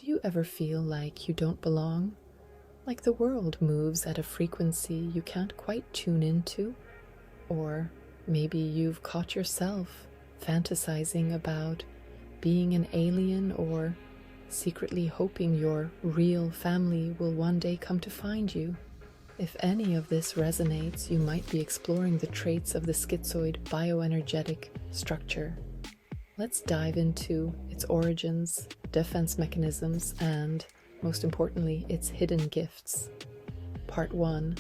Do you ever feel like you don't belong? Like the world moves at a frequency you can't quite tune into? Or maybe you've caught yourself fantasizing about being an alien, or secretly hoping your real family will one day come to find you. If any of this resonates, you might be exploring the traits of the schizoid bioenergetic structure. Let's dive into its origins, defense mechanisms, and, most importantly, its hidden gifts. Part 1.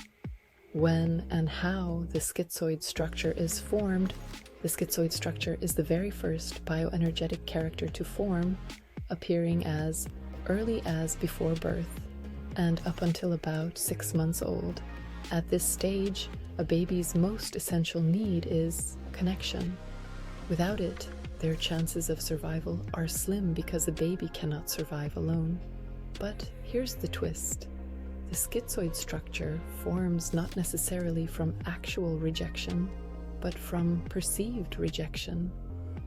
When and how the schizoid structure is formed. The schizoid structure is the very first bioenergetic character to form, appearing as early as before birth and up until about 6 months old. At this stage, a baby's most essential need is connection. Without it, their chances of survival are slim because a baby cannot survive alone. But here's the twist. The schizoid structure forms not necessarily from actual rejection, but from perceived rejection.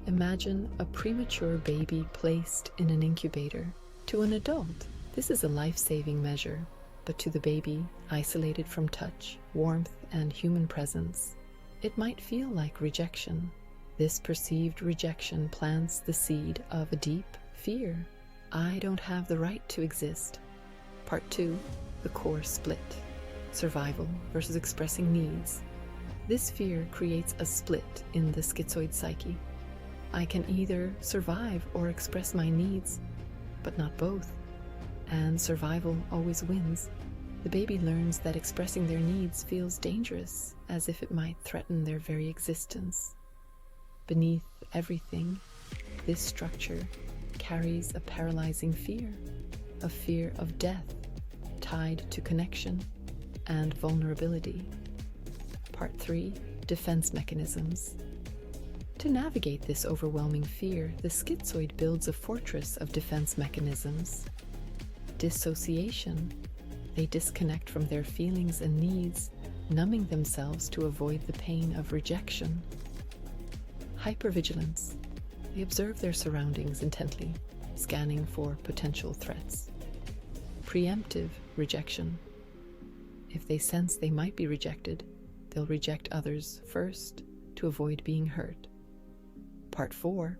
Imagine a premature baby placed in an incubator. To an adult, this is a life-saving measure, but to the baby, isolated from touch, warmth, and human presence, it might feel like rejection. This perceived rejection plants the seed of a deep fear. I don't have the right to exist. Part 2. The core split. Survival versus expressing needs. This fear creates a split in the schizoid psyche. I can either survive or express my needs, but not both. And survival always wins. The baby learns that expressing their needs feels dangerous, as if it might threaten their very existence. Beneath everything, this structure carries a paralyzing fear, a fear of death tied to connection and vulnerability. Part 3. Defense mechanisms. To navigate this overwhelming fear, the schizoid builds a fortress of defense mechanisms. Dissociation. They disconnect from their feelings and needs, numbing themselves to avoid the pain of rejection. Hypervigilance. They observe their surroundings intently, scanning for potential threats. Preemptive rejection. If they sense they might be rejected, they'll reject others first to avoid being hurt. Part 4.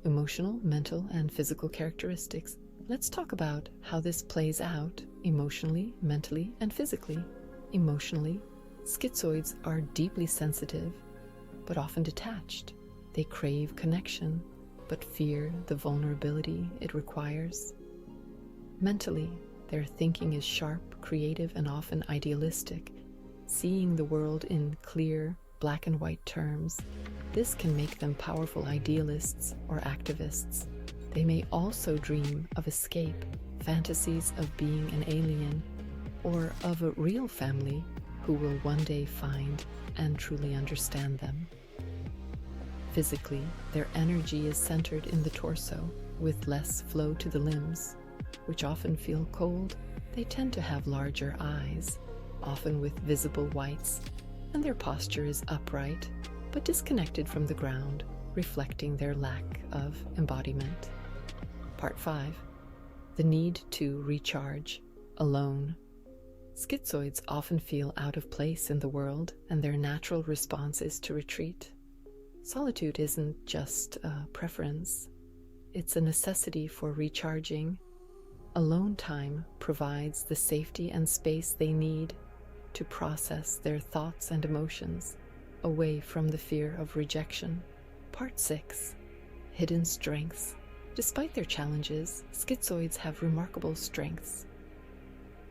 Emotional, mental, and physical characteristics. Let's talk about how this plays out emotionally, mentally, and physically. Emotionally, schizoids are deeply sensitive, but often detached. They crave connection, but fear the vulnerability it requires. Mentally, their thinking is sharp, creative, and often idealistic, seeing the world in clear, black and white terms. This can make them powerful idealists or activists. They may also dream of escape, fantasies of being an alien, or of a real family who will one day find and truly understand them. Physically, their energy is centered in the torso, with less flow to the limbs, which often feel cold. They tend to have larger eyes, often with visible whites, and their posture is upright, but disconnected from the ground, reflecting their lack of embodiment. Part 5. The need to recharge alone. Schizoids often feel out of place in the world, and their natural response is to retreat. Solitude isn't just a preference, it's a necessity for recharging. Alone time provides the safety and space they need to process their thoughts and emotions, away from the fear of rejection. Part 6. Hidden strengths. Despite their challenges, schizoids have remarkable strengths.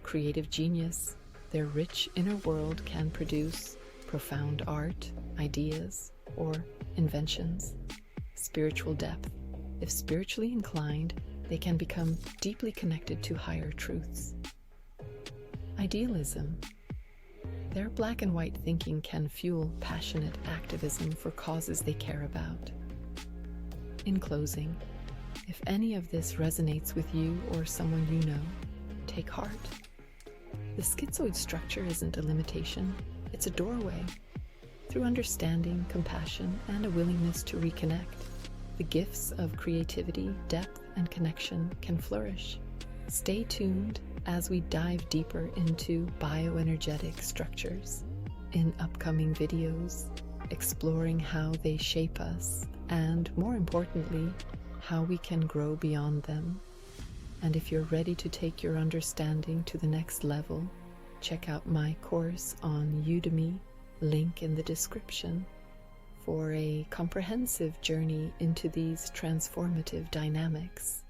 Creative genius. Their rich inner world can produce profound art, ideas, or inventions. Spiritual depth. If spiritually inclined, they can become deeply connected to higher truths. Idealism. Their black and white thinking can fuel passionate activism for causes they care about. In closing, if any of this resonates with you or someone you know, take heart. The schizoid structure isn't a limitation, it's a doorway. Through understanding, compassion, and a willingness to reconnect, the gifts of creativity, depth, and connection can flourish. Stay tuned as we dive deeper into bioenergetic structures in upcoming videos, exploring how they shape us and, more importantly, how we can grow beyond them. And if you're ready to take your understanding to the next level, check out my course on Udemy, link in the description, for a comprehensive journey into these transformative dynamics.